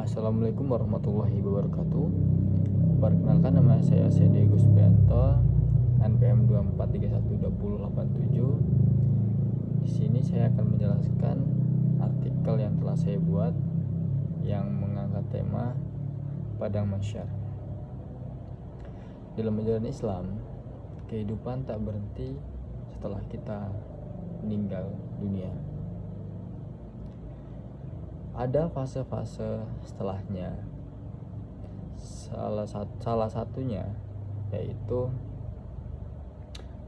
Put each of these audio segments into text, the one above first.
Assalamualaikum warahmatullahi wabarakatuh. Perkenalkan, nama saya Sedi Gusprianto, NPM 24312087. Di sini saya akan menjelaskan artikel yang telah saya buat yang mengangkat tema Padang Mahsyar. Dalam ajaran Islam, kehidupan tak berhenti setelah kita meninggal dunia. Ada fase-fase setelahnya. Salah satunya yaitu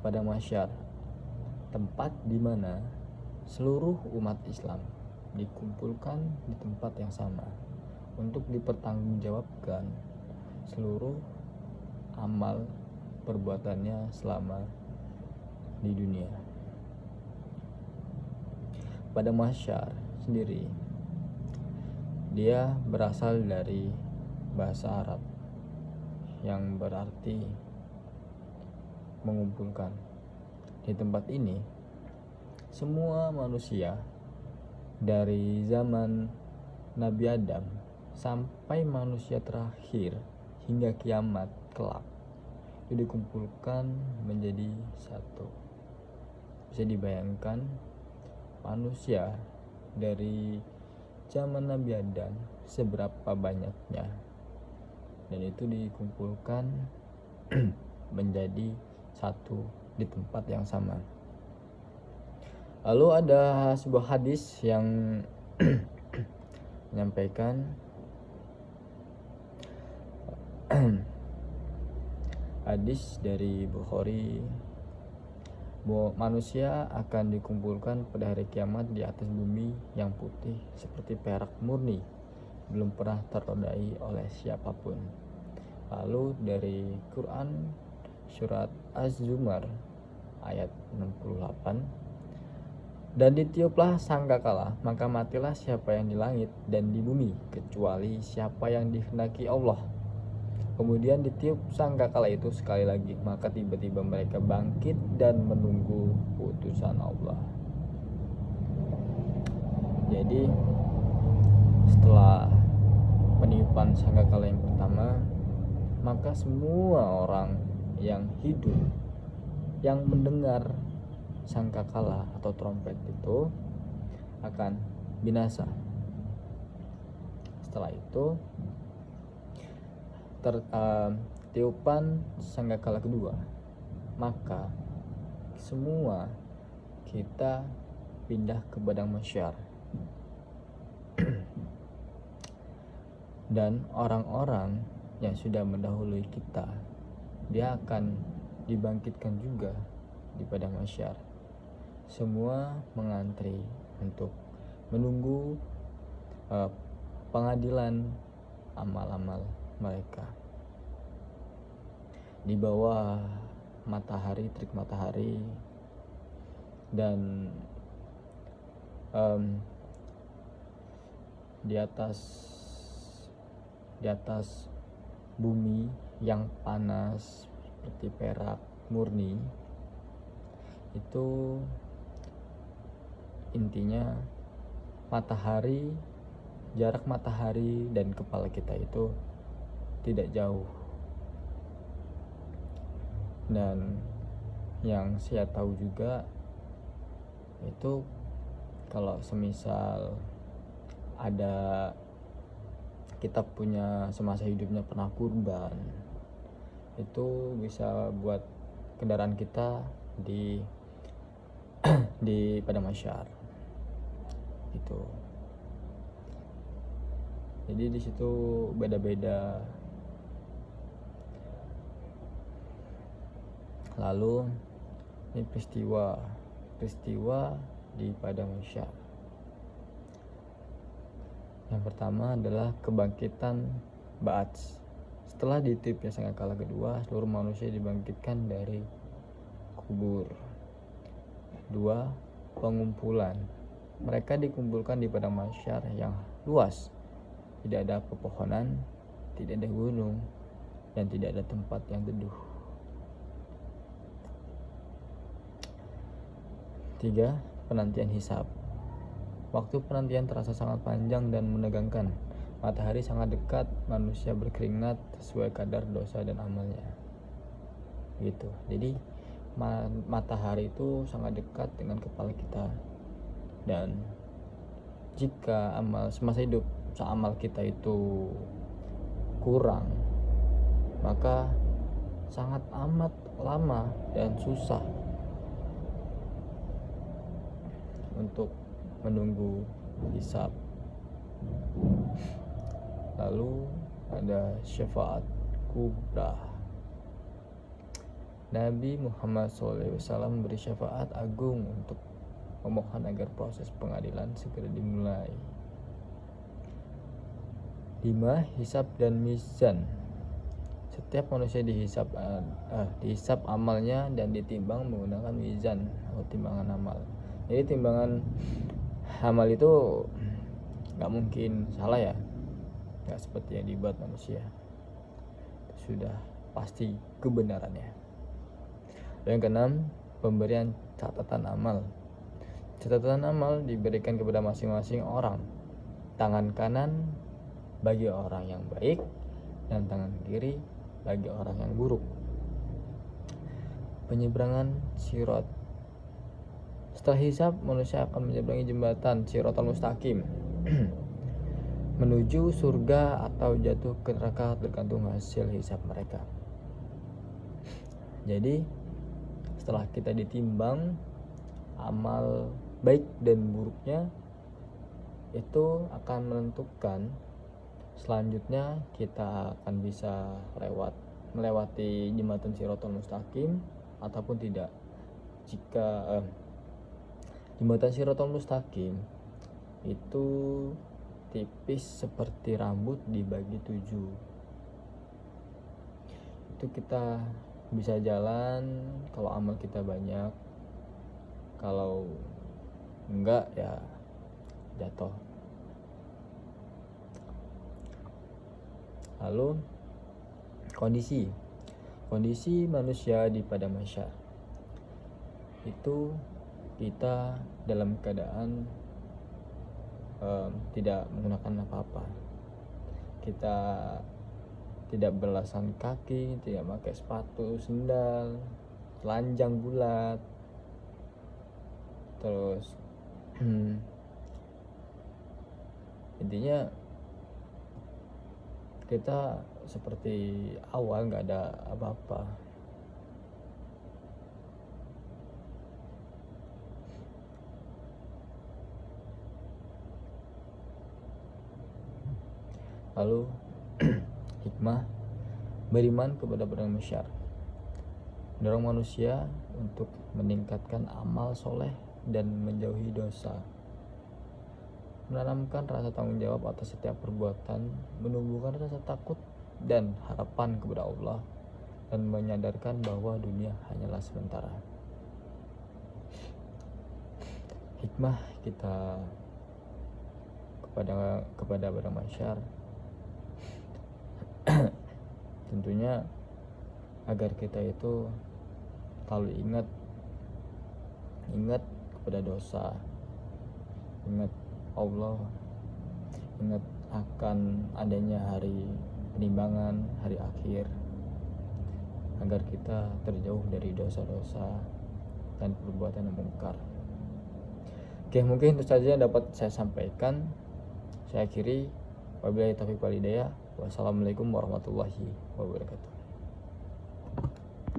Padang Mahsyar, tempat di mana seluruh umat Islam dikumpulkan di tempat yang sama untuk dipertanggungjawabkan seluruh amal perbuatannya selama di dunia. Padang Mahsyar sendiri, dia berasal dari bahasa Arab yang berarti mengumpulkan. Di tempat ini, semua manusia dari zaman Nabi Adam sampai manusia terakhir hingga kiamat kelak itu dikumpulkan menjadi satu. Bisa dibayangkan, manusia dari zaman Nabi Adam seberapa banyaknya, dan itu dikumpulkan menjadi satu di tempat yang sama. Lalu ada sebuah hadis yang menyampaikan hadis dari Bukhari bahwa manusia akan dikumpulkan pada hari kiamat di atas bumi yang putih seperti perak murni, belum pernah ternodai oleh siapapun. Lalu dari Quran surat Az-Zumar ayat 68, dan ditiuplah sangkakala, maka matilah siapa yang di langit dan di bumi kecuali siapa yang dikehendaki Allah. Kemudian ditiup sangkakala itu sekali lagi, maka tiba-tiba mereka bangkit dan menunggu putusan Allah. Jadi setelah peniupan sangkakala yang pertama, maka semua orang yang hidup yang mendengar sangkakala atau trompet itu akan binasa. Setelah itu tiupan sangkakala kedua, maka semua kita pindah ke Padang Mahsyar. Dan orang-orang yang sudah mendahului kita, dia akan dibangkitkan juga di Padang Mahsyar. Semua mengantri untuk menunggu pengadilan amal-amal mereka di bawah matahari, terik matahari, dan di atas bumi yang panas seperti perak murni. Itu intinya matahari, jarak matahari dan kepala kita itu tidak jauh. Dan yang saya tahu juga itu kalau semisal ada kita punya semasa hidupnya pernah kurban, itu bisa buat kendaraan kita di Padang Mahsyar gitu. Jadi di situ beda-beda. Lalu ini peristiwa di Padang Mahsyar. Yang pertama adalah kebangkitan Ba'ats. Setelah ditiupnya sangkakala kedua, seluruh manusia dibangkitkan dari kubur. 2. Pengumpulan. Mereka dikumpulkan di Padang Mahsyar yang luas. Tidak ada pepohonan, tidak ada gunung, dan tidak ada tempat yang teduh. 3. Penantian hisab. Waktu penantian terasa sangat panjang dan menegangkan. Matahari sangat dekat, manusia berkeringat sesuai kadar dosa dan amalnya. Gitu. Jadi matahari itu sangat dekat dengan kepala kita. Dan jika amal semasa hidup amal kita itu kurang, maka sangat amat lama dan susah untuk menunggu hisab. Lalu ada syafaat kubra. Nabi Muhammad SAW memberi syafaat agung untuk memohon agar proses pengadilan segera dimulai. 5. Hisab dan mizan. Setiap manusia dihisab amalnya dan ditimbang menggunakan mizan atau timbangan amal. Jadi timbangan amal itu nggak mungkin salah ya, nggak seperti yang dibuat manusia. Itu sudah pasti kebenarannya. Yang keenam, pemberian catatan amal. Catatan amal diberikan kepada masing-masing orang. Tangan kanan bagi orang yang baik dan tangan kiri bagi orang yang buruk. Penyeberangan sirat. Setelah hisab, manusia akan menyeberangi jembatan Shiratal Mustaqim menuju surga atau jatuh ke neraka tergantung hasil hisab mereka. Jadi setelah kita ditimbang amal baik dan buruknya, itu akan menentukan selanjutnya kita akan bisa melewati jembatan Shiratal Mustaqim ataupun tidak. Jika jembatan Shiratal Mustaqim itu tipis seperti rambut dibagi 7. Itu kita bisa jalan kalau amal kita banyak, kalau enggak ya jatuh. Lalu kondisi manusia di padang mahsyar itu kita dalam keadaan tidak menggunakan apa-apa. Kita tidak belasan kaki, tidak pakai sepatu, sendal, telanjang bulat. Terus intinya kita seperti awal nggak ada apa-apa. Lalu hikmah beriman kepada padang mahsyar mendorong manusia untuk meningkatkan amal soleh dan menjauhi dosa, menanamkan rasa tanggung jawab atas setiap perbuatan, menumbuhkan rasa takut dan harapan kepada Allah, dan menyadarkan bahwa dunia hanyalah sementara. Hikmah kita kepada padang mahsyar tentunya agar kita itu selalu ingat kepada dosa, ingat Allah, ingat akan adanya hari penimbangan, hari akhir, agar kita terjauh dari dosa-dosa dan perbuatan yang mungkar. Oke, mungkin itu saja yang dapat saya sampaikan. Saya akhiri, wabillahi taufiq wal hidayah. Wassalamualaikum warahmatullahi wabarakatuh.